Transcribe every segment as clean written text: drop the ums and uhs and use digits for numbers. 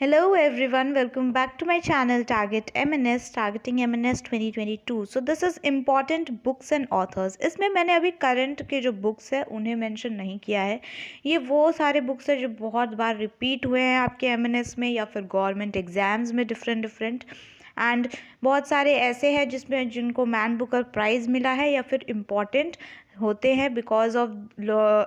Hello everyone, welcome back to my channel Target MNS, Targeting MNS 2022. So this is important books and authors. इसमें मैंने अभी current के जो books है उन्हें मेंशन नहीं किया है। ये वो सारे बुक्स है जो बहुत बार रिपीट हुए हैं आपके एमएनएस में या फिर गवर्नमेंट एग्जाम्स में डिफरेंट एंड बहुत सारे ऐसे हैं जिसमें जिनको मैन बुकर प्राइज़ मिला है या फिर इम्पॉर्टेंट होते हैं because of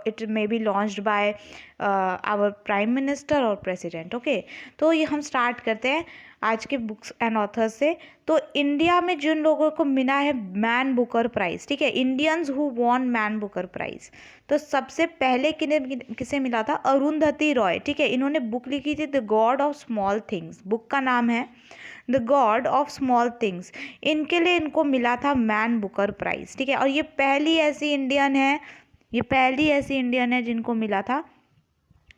it may be launched by our prime minister और प्रेसिडेंट। ओके, तो ये हम स्टार्ट करते हैं आज के बुक्स एंड ऑथर्स से। तो इंडिया में जिन लोगों को मिला है मैन बुकर प्राइज़, ठीक है, Indians who won Man Booker prize, तो सबसे पहले किसे मिला था? अरुंधति रॉय। ठीक है, इन्होंने बुक लिखी थी the god of small things, book का नाम है the god of small things. इनके लिए इनको मिला था मैन बुकर प्राइज़। ठीक है, और ये पहली ऐसी इंडियन है जिनको मिला था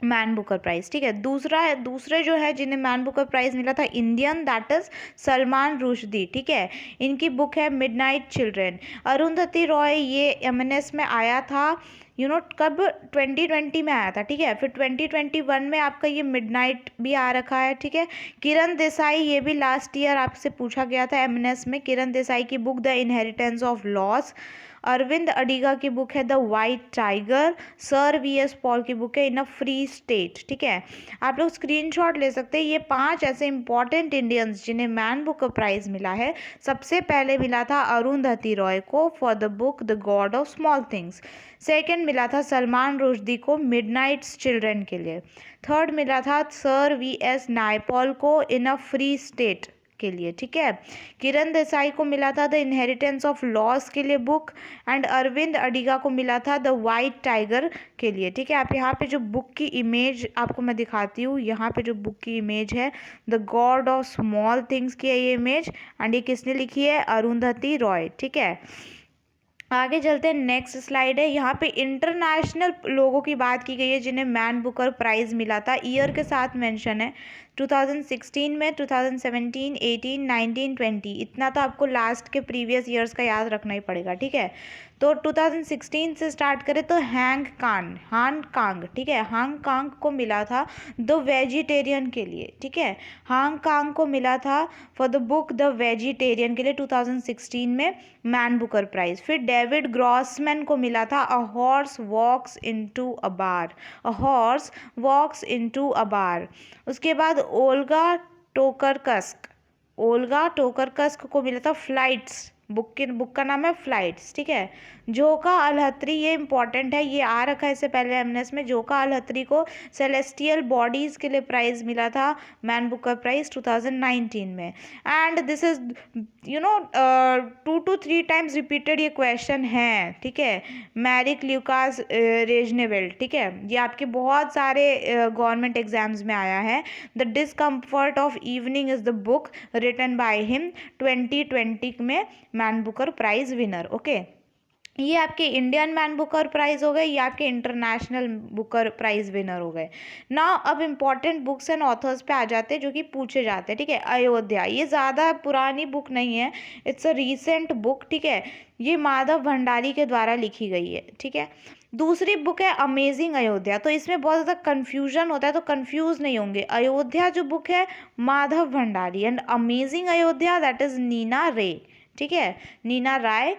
मैन बुकर प्राइज़। ठीक है, दूसरे जो है जिन्हें मैन बुकर प्राइज़ मिला था Indian, that is Salman Rushdie. ठीक है, इनकी बुक है मिडनाइट चिल्ड्रन। अरुंधति रॉय ये एमएनएस में आया था कब? 2020 में आया था। ठीक है, फिर 2021 में आपका ये मिडनाइट भी आ रखा है। ठीक है, किरण देसाई, ये भी लास्ट ईयर आपसे पूछा गया था एमएनएस में। किरण देसाई की book the inheritance of loss. Aravind Adiga की बुक है the white tiger. Sir VS Paul की बुक है इन अ फ्री स्टेट। ठीक है, आप लोग स्क्रीनशॉट ले सकते हैं। ये 5 ऐसे इंपॉर्टेंट इंडियंस जिन्हें मैन बुकर प्राइज़ मिला है। सबसे पहले मिला था अरुंधति रॉय को for the book the god of small things. Second मिला था सलमान रुश्दी को मिडनाइट्स चिल्ड्रन के लिए। थर्ड मिला था सर वीएस नायपॉल को इन अ फ्री स्टेट के लिए। ठीक है, किरण देसाई को मिला था द इनहेरिटेंस ऑफ लॉस के लिए बुक, एंड अरविंद अडिगा को मिला था द वाइट टाइगर के लिए। ठीक है, आप यहाँ पे जो बुक की इमेज आपको मैं दिखाती हूँ, यहाँ पे जो बुक की इमेज है the god of small things की है ये इमेज, एंड ये किसने लिखी है? अरुंधति रॉय। ठीक है, आगे चलते हैं। नेक्स्ट स्लाइड है, यहाँ पे इंटरनेशनल लोगों की बात की गई है जिन्हें मैन बुकर प्राइज़ मिला था। ईयर के साथ मेंशन है 2016 में, 2017, 18, 19, 20। इतना तो आपको लास्ट के प्रीवियस ईयर्स का याद रखना ही पड़ेगा। ठीक है, तो 2016 से स्टार्ट करें तो हान कांग। ठीक है, हांग कांग को मिला था द वेजिटेरियन के लिए। ठीक है, हांग कांग को मिला था for the book the vegetarian के लिए 2016 में मैन बुकर प्राइज़। फिर डेविड ग्रॉसमैन को मिला था a horse walks into a बार। उसके बाद ओल्गा टोकरकस्क को मिला था फ्लाइट्स। बुक का नाम है फ्लाइट्स। ठीक है, जोका अलहत्री, ये इंपॉर्टेंट है, ये आ रखा है इससे पहले एमएनएस में। जोका अलहत्री को सेलेस्टियल बॉडीज़ के लिए प्राइज़ मिला था मैन बुकर प्राइज़ 2019 में। And this is 2 to 3 times repeated ये क्वेश्चन है। ठीक है, मैरिक ल्यूकास रेजनेवेल्ट। ठीक है, ये आपके बहुत सारे गवर्नमेंट एग्जाम्स में आया है। The discomfort of evening is the book written by him, 2020 में Man Booker prize winner. Okay, ये आपके इंडियन मैन बुकर प्राइज़ हो गए, ये आपके इंटरनेशनल बुकर प्राइज़ विनर हो गए ना। अब इम्पॉर्टेंट बुक्स एंड ऑथर्स पे आ जाते हैं जो कि पूछे जाते हैं। ठीक है, अयोध्या, ये ज़्यादा पुरानी बुक नहीं है, इट्स अ रीसेंट बुक। ठीक है, ये माधव भंडारी के द्वारा लिखी गई है। ठीक है, दूसरी बुक है अमेजिंग अयोध्या। तो इसमें बहुत ज़्यादा कन्फ्यूजन होता है, तो कन्फ्यूज़ नहीं होंगे। अयोध्या जो बुक है Madhav Bhandari, and amazing Ayodhya that is Nina Ray. ठीक है, नीना राय।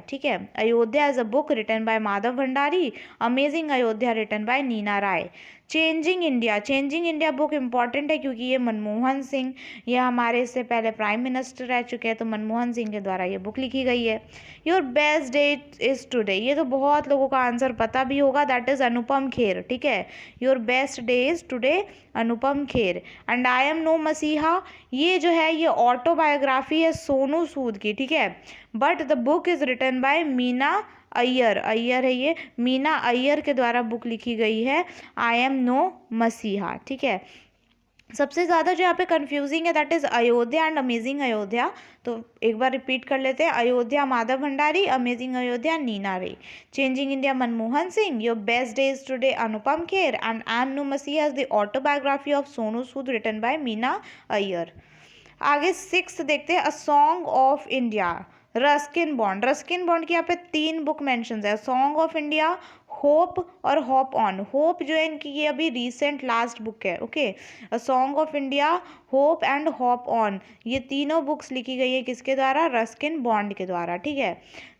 ठीक है, Ayodhya is a book written by Madhav Bhandari, amazing Ayodhya written by Nina Rai. Changing India book important है क्योंकि ये मनमोहन सिंह, ये हमारे इससे पहले प्राइम मिनिस्टर रह चुके हैं, तो मनमोहन सिंह के द्वारा ये बुक लिखी गई है। Your best day is today, ये तो बहुत लोगों का आंसर पता भी होगा, दैट इज अनुपम खेर। ठीक है, your best day is today, Anupam Kher. And I am no messiah, ये जो है ये ऑटोबायोग्राफी है सोनू सूद की। ठीक है, but the book is written by Meena Iyer है, ये मीना अय्यर के द्वारा बुक लिखी गई है आई एम नो मसीहा। ठीक है, सबसे ज़्यादा जो यहाँ पे कंफ्यूजिंग है that is Ayodhya and amazing Ayodhya. तो एक बार रिपीट कर लेते हैं, Ayodhya Madhav Bhandari, amazing Ayodhya Neena Rai. Changing India Manmohan Singh, your best days today Anupam Kher, and I am no messiah is the autobiography of Sonu Sood written by Meena Iyer. आगे 6 देखते हैं, a song of India, Ruskin Bond की यहाँ पे 3 बुक मेंशंस है, सॉन्ग ऑफ इंडिया, होप और हॉप ऑन। होप जो है इनकी ये अभी रिसेंट लास्ट बुक है, okay. A song of India, hope and hop on, ये तीनों बुक्स लिखी गई है किसके द्वारा? रस्किन बॉन्ड के द्वारा, ठीक है।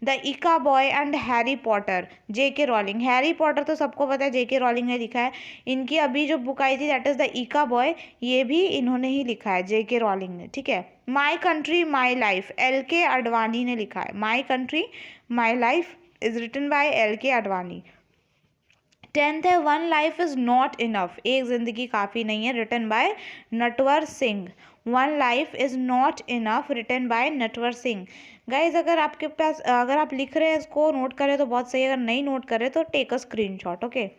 The Ickabog and Harry Potter, JK Rowling. Harry Potter तो सबको पता है जेके रॉलिंग ने लिखा है। इनकी अभी जो बुक आई थी दैट इज द इका बॉय, ये भी इन्होंने ही लिखा है, जेके रॉलिंग ने, ठीक है। My country my life, L K Advani ने लिखा है। My country my life is written by L K Advani. 10th है one life is not enough, एक जिंदगी काफ़ी नहीं है, written by Natwar Singh. One life is not enough, written by Natwar Singh. Guys अगर आपके पास, अगर आप लिख रहे हैं इसको नोट करें तो बहुत सही, अगर नहीं नोट करें तो take a screenshot, okay.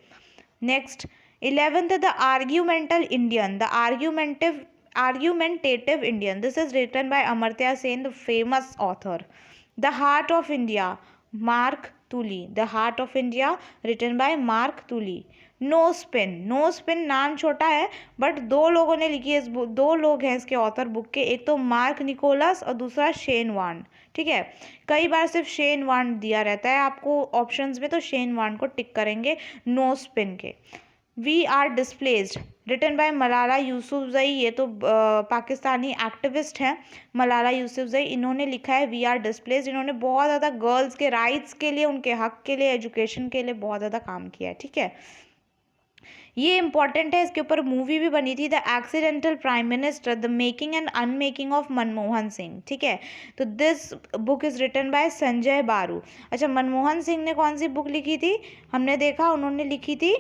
Next 11th the argumentative Indian, the argumentative Indian. This is written by Amartya Sen, the famous author. The Heart of India, Mark Tully. The Heart of India, written by Mark Tully. No spin, no spin नाम छोटा है but दो लोगों ने लिखी है इस book, दो लोग हैं इसके ऑथर बुक के, एक तो मार्क निकोलस और दूसरा शेन वान, ठीक है। कई बार सिर्फ शेन वान दिया रहता है आपको ऑप्शंस में, तो शेन वान को टिक करेंगे नो स्पिन के। We are displaced, written by Malala Yousafzai, ये तो पाकिस्तानी एक्टिविस्ट हैं मलाला यूसुफजई, इन्होंने लिखा है वी आर डिस्प्लेस्ड। इन्होंने बहुत ज़्यादा गर्ल्स के राइट्स के लिए, उनके हक के लिए, एजुकेशन के लिए बहुत ज़्यादा काम किया है, ठीक है। ये इंपॉर्टेंट है, इसके ऊपर मूवी भी बनी थी, the accidental prime minister, the making and unmaking of Manmohan Singh, ठीक है। तो this book is written by Sanjaya Baru. अच्छा, मनमोहन सिंह ने कौन सी बुक लिखी थी? हमने देखा उन्होंने लिखी थी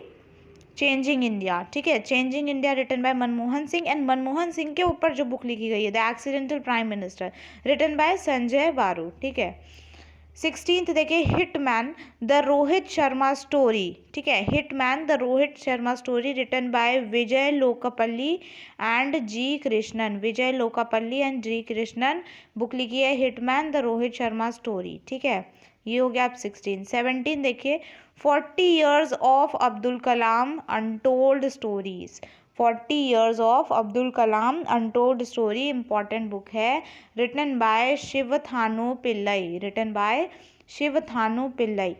चेंजिंग इंडिया, ठीक है। Changing India written by Manmohan Singh, and Manmohan Singh के ऊपर जो बुक लिखी गई है the accidental prime minister, written by Sanjaya Baru, ठीक है। 16th देखिए hitman the Rohit Sharma story, ठीक है। Hitman the Rohit Sharma story, written by Vijay Lokapally and G Krishnan. Vijay Lokapally and G Krishnan book लिखी है hitman the Rohit Sharma story, ठीक है। ये हो गया आप 16। 17 देखिए 40 years of Abdul Kalam untold stories. 40 years of Abdul Kalam untold story important book है, written by Sivathanu Pillai, written by Sivathanu Pillai.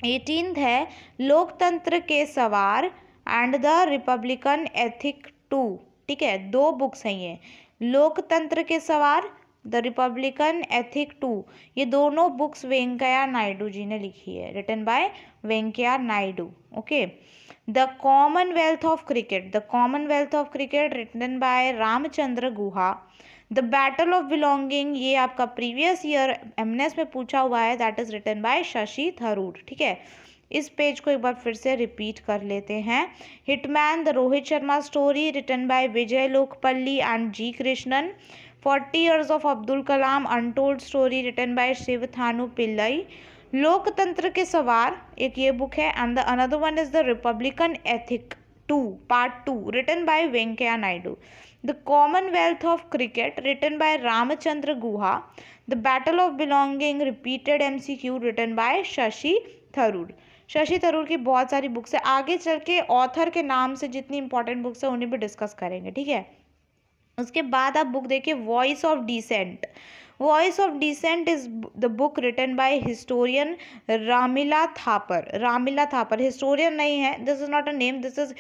18th है लोकतंत्र के सवार एंड द रिपब्लिकन एथिक 2, ठीक है। दो बुक्स हैं ये, लोकतंत्र के सवार, द रिपब्लिकन एथिक 2, ये दोनों बुक्स वेंकैया नायडू जी ने लिखी है, written by Venkaiah Naidu, okay. The commonwealth of cricket, the commonwealth of cricket, written by Ramachandra Guha. The battle of belonging, ये आपका प्रीवियस ईयर एमएनएस में पूछा हुआ है, that is written by Shashi Tharoor, ठीक है। इस पेज को एक बार फिर से रिपीट कर लेते हैं। Hitman the Rohit Sharma story, written by Vijay Lokapally and G Krishnan. 40 years of Abdul Kalam untold story, written by Sivathanu Pillai. लोकतंत्र के सवार एक ये बुक है, and the another one is the republican ethic 2 part 2, written by Venkaiah Naidu. The commonwealth of cricket, written by Ramachandra Guha. The battle of belonging repeated MCQ, written by Shashi Tharoor. Shashi Tharoor की बहुत सारी books है, आगे चल के ऑथर के नाम से जितनी इंपॉर्टेंट बुक्स है उन्हें भी डिस्कस करेंगे, ठीक है। उसके बाद आप बुक देखिए voice of dissent. Voice of dissent is the book written by historian Romila Thapar. Romila Thapar historian नहीं है, this is not a name, this is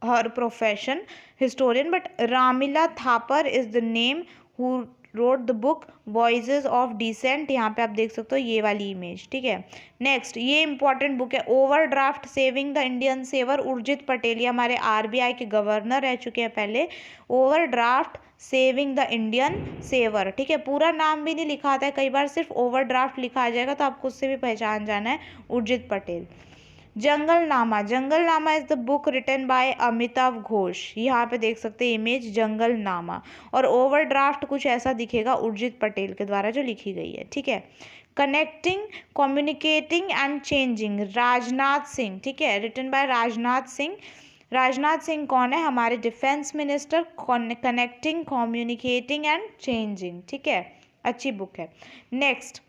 her profession historian, but Romila Thapar is the name who wrote the book voices of dissent. यहाँ पे आप देख सकते हो ये वाली इमेज, ठीक है। नेक्स्ट ये इंपॉर्टेंट बुक है overdraft saving the Indian saver, Urjit Patel, ये हमारे आरबीआई के गवर्नर रह चुके हैं पहले। Overdraft saving the Indian saver, ठीक है। पूरा नाम भी नहीं लिखा आता है, कई बार सिर्फ ओवरड्राफ्ट लिखा आ जाएगा तो आपको उससे भी पहचान जाना है, Urjit Patel. Junglenama, Junglenama is the book written by Amitav Ghosh, यहाँ पे देख सकते हैं इमेज जंगलनामा, और ओवरड्राफ्ट कुछ ऐसा दिखेगा उर्जित पटेल के द्वारा जो लिखी गई है, ठीक है। Connecting communicating and changing, Rajnath Singh, ठीक है, रिटन बाय राजनाथ सिंह। राजनाथ सिंह कौन है? हमारे defence minister. Connecting communicating and changing, ठीक है, अच्छी बुक है। नेक्स्ट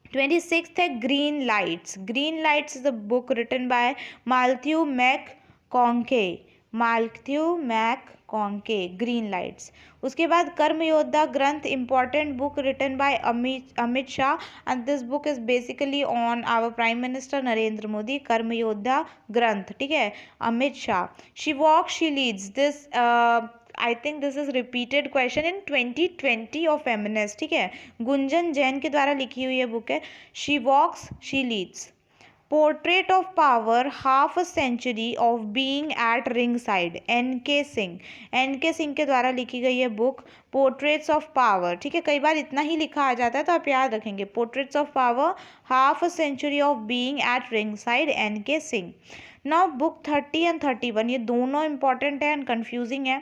26th है green lights. Green lights is a book written by Matthew McConaughey. Matthew McConaughey, green lights. उसके बाद Karma Yoddha Granth, important book written by Amit Shah and this book is basically on our prime minister Narendra Modi. Karma Yoddha Granth, ठीक है, Amit Shah. She walk she leads, this I think this is repeated question in 2020 of MNS, ठीक है, गुंजन जैन के द्वारा लिखी हुई ये बुक है। She walks she leads. Portrait of power, half a century of being at ring side, N K Singh के द्वारा लिखी गई है बुक पोर्ट्रेट्स ऑफ पावर, ठीक है, कई बार इतना ही लिखा आ जाता है तो आप याद रखेंगे, portraits of power, half a century of being at ring side, K Singh. Now book 30 and 31, ये दोनों इंपॉर्टेंट है एंड कन्फ्यूजिंग है।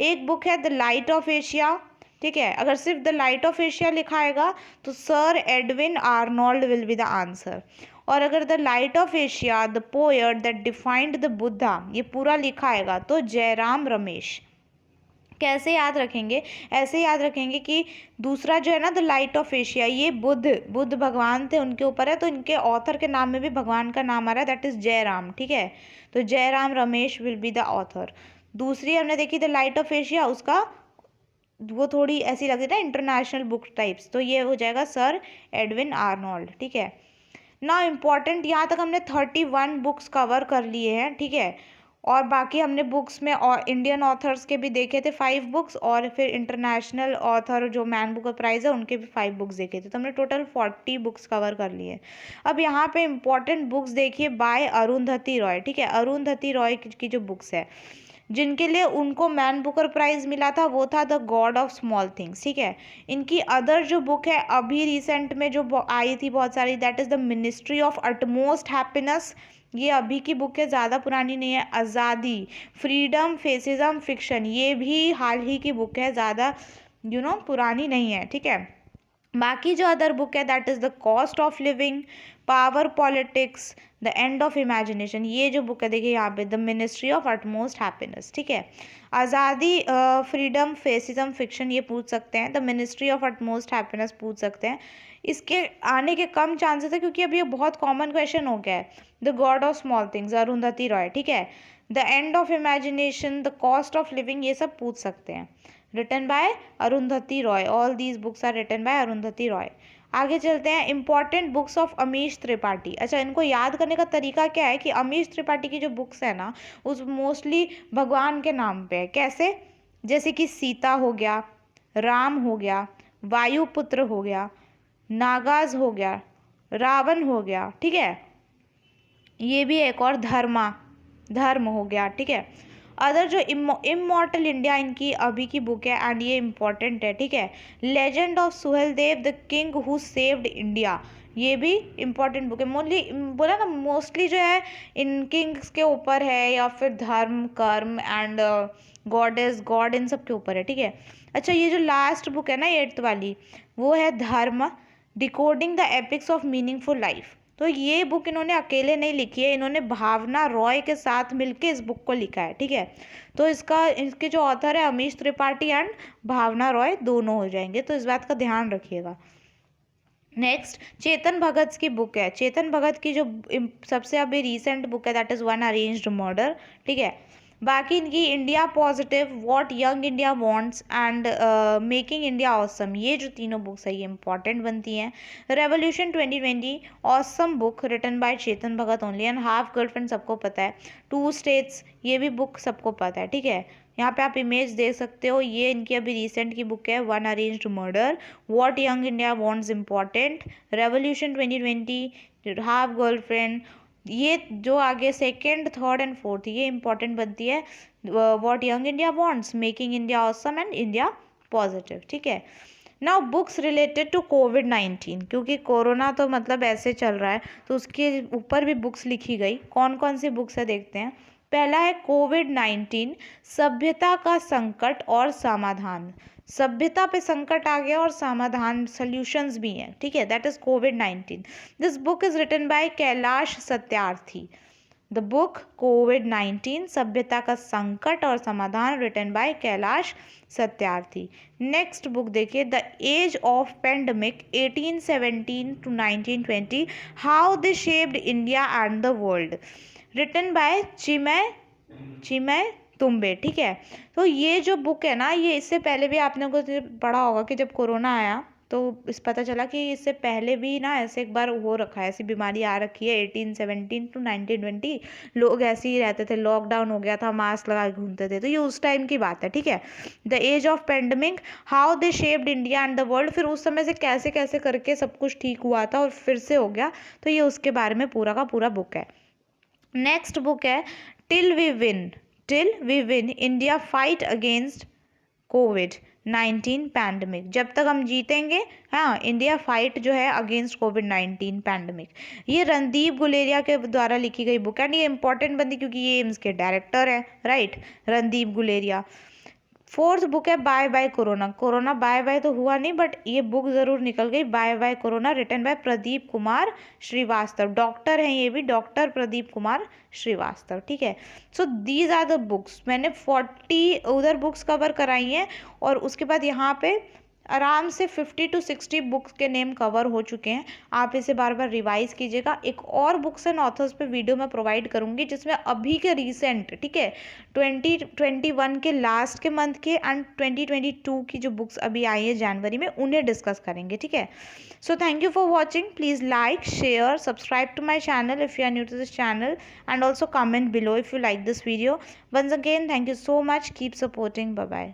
एक बुक है द लाइट ऑफ एशिया, ठीक है, अगर सिर्फ द लाइट ऑफ एशिया लिखा आएगा तो sir Edwin Arnold will be the answer, और अगर the light of Asia the poet that defined the Buddha ये पूरा लिखा आएगा तो जयराम रमेश। कैसे याद रखेंगे? ऐसे याद रखेंगे कि दूसरा जो है ना द लाइट ऑफ एशिया, ये बुद्ध भगवान थे उनके ऊपर है, तो इनके ऑथर के नाम में भी भगवान का नाम आ रहा है, दैट इज जयराम, ठीक है, तो Jairam Ramesh will be the author. दूसरी हमने देखी द लाइट ऑफ एशिया, उसका वो थोड़ी ऐसी लगती है ना इंटरनेशनल बुक टाइप्स, तो ये हो जाएगा सर एडविन आर्नोल्ड, ठीक है ना। इम्पॉर्टेंट यहाँ तक हमने 31 बुक्स कवर कर लिए हैं, ठीक है, और बाकी हमने बुक्स में और इंडियन ऑथर्स के भी देखे थे 5 बुक्स, और फिर इंटरनेशनल ऑथर जो मैन बुकर प्राइज़ है उनके भी 5 बुक्स देखे थे, तो हमने टोटल 40 बुक्स कवर कर लिए। अब यहाँ पे इम्पॉर्टेंट बुक्स देखिए बाय अरुंधति रॉय, ठीक है, अरुंधति रॉय की जो बुक्स है जिनके लिए उनको मैन बुकर प्राइज मिला था वो था the god of small things, ठीक है। इनकी अदर जो बुक है अभी रिसेंट में जो आई थी बहुत सारी, that is the ministry of utmost happiness, ये अभी की बुक है, ज़्यादा पुरानी नहीं है। आज़ादी, फ्रीडम, फेसिज्म, फिक्शन, ये भी हाल ही की बुक है, ज़्यादा पुरानी नहीं है, ठीक है। बाकी जो अदर बुक है that is the cost of living, power politics, the end of imagination, ये जो बुक है देखिए यहाँ पे the ministry of utmost happiness, ठीक है। आज़ादी, फ्रीडम, फेसिज्म, फिक्शन ये पूछ सकते हैं, the ministry of utmost happiness पूछ सकते हैं। इसके आने के कम चांसेस है क्योंकि अभी ये बहुत कॉमन क्वेश्चन हो गया है। The god of small things Arundhati Roy, ठीक है। The end of imagination, the cost of living, ये सब पूछ सकते हैं। Written by Arundhati Roy, all these books are written by Arundhati Roy. आगे चलते हैं, important books of Amish Tripathi. अच्छा, इनको याद करने का तरीका क्या है कि अमीश त्रिपाठी की जो बुक्स है ना उस मोस्टली भगवान के नाम पे है। कैसे? जैसे कि सीता हो गया, राम हो गया, वायुपुत्र हो गया, नागाज हो गया, रावण हो गया, ठीक है, ये भी एक और धर्म हो गया, ठीक है। अदर जो इमॉर्टल इंडिया इनकी अभी की बुक है एंड ये इम्पॉर्टेंट है, ठीक है। Legend of Suhel Dev, the king who saved India, ये भी इम्पॉर्टेंट बुक है। मोस्टली बोला ना, मोस्टली जो है इन किंग्स के ऊपर है या फिर धर्म, कर्म एंड गॉड इन सब के ऊपर है, ठीक है। अच्छा, ये जो लास्ट बुक है ना 8th वाली, वो है Dharma, decoding the epics of meaningful life. तो ये बुक इन्होंने अकेले नहीं लिखी है, इन्होंने भावना रॉय के साथ मिलके इस बुक को लिखा है, ठीक है। तो इसके जो ऑथर है अमीश त्रिपाठी एंड भावना रॉय दोनों हो जाएंगे, तो इस बात का ध्यान रखिएगा। नेक्स्ट चेतन भगत की बुक है। चेतन भगत की जो सबसे अभी रीसेंट बुक है that is one arranged murder, ठीक है। बाकी इनकी India positive, what young India wants and making India awesome, ये जो तीनों बुक्स है ये इंपॉर्टेंट बनती हैं। Revolution 2020 awesome book written by Chetan Bhagat only and half girlfriend सबको पता है। 2 स्टेट्स, ये भी बुक सबको पता है, ठीक है। यहाँ पे आप इमेज देख सकते हो, ये इनकी अभी रिसेंट की बुक है, one arranged murder, what young India wants important, revolution 2020, half girlfriend, ये जो आगे सेकेंड, थर्ड एंड फोर्थ ये इंपॉर्टेंट बनती है। What young India wants, making India awesome and India positive, ठीक है। नाउ बुक्स रिलेटेड टू कोविड-19, क्योंकि कोरोना तो मतलब ऐसे चल रहा है तो उसके ऊपर भी बुक्स लिखी गई। कौन कौन सी बुक्स है देखते हैं। पहला है कोविड-19 सभ्यता का संकट और समाधान। सभ्यता पे संकट आ गया और समाधान सॉल्यूशंस भी हैं, ठीक है, दैट इज कोविड-19। This book is written by Kailash Satyarthi. The book कोविड-19 सभ्यता का संकट और समाधान written by Kailash Satyarthi. Next book देखिए, the age of pandemic 1817 to 1920, how this shaped India and the world, written by Chinmay Tumbe, ठीक है। तो ये जो बुक है ना, ये इससे पहले भी आपने कुछ पढ़ा होगा कि जब कोरोना आया तो इस पता चला कि इससे पहले भी ना ऐसे एक बार हो रखा है, ऐसी बीमारी आ रखी है 1817 टू 1920। लोग ऐसे ही रहते थे, लॉकडाउन हो गया था, मास्क लगा के घूमते थे, तो ये उस टाइम की बात है, ठीक है। The age of pandemic, how they shaped India and the world, फिर उस समय से कैसे कैसे करके सब कुछ ठीक हुआ था और फिर से हो गया, तो ये उसके बारे में पूरा का पूरा बुक है। नेक्स्ट बुक है till we win, till we win India fight against कोविड-19 पैंडमिक, जब तक हम जीतेंगे, हाँ, इंडिया फाइट जो है अगेंस्ट कोविड-19 पैंडमिक। ये रणदीप गुलेरिया के द्वारा लिखी गई बुक है, एंड ये इंपॉर्टेंट बंदी क्योंकि ये एम्स के डायरेक्टर है, right, Randeep Guleria. Fourth book है bye bye corona, corona bye bye तो हुआ नहीं बट ये बुक जरूर निकल गई, bye bye corona, written by Pradeep Kumar Srivastava, doctor हैं ये भी, डॉक्टर प्रदीप कुमार श्रीवास्तव, ठीक है। So these are the books, मैंने 40 उधर बुक्स कवर कराई हैं और उसके बाद यहाँ पे आराम से 50 to 60 बुक्स के नेम कवर हो चुके हैं। आप इसे बार बार रिवाइज कीजिएगा। एक और बुक्स एंड ऑथर्स पे वीडियो मैं प्रोवाइड करूंगी जिसमें अभी के रीसेंट, ठीक है, 2021 के लास्ट के मंथ के एंड 2022 की जो बुक्स अभी आई है जनवरी में, उन्हें डिस्कस करेंगे, ठीक है। So thank you for watching, please like, share, subscribe to my channel if you are new to this channel, and also comment below if you like this video. Once again, thank you so much. Keep supporting. Bye bye.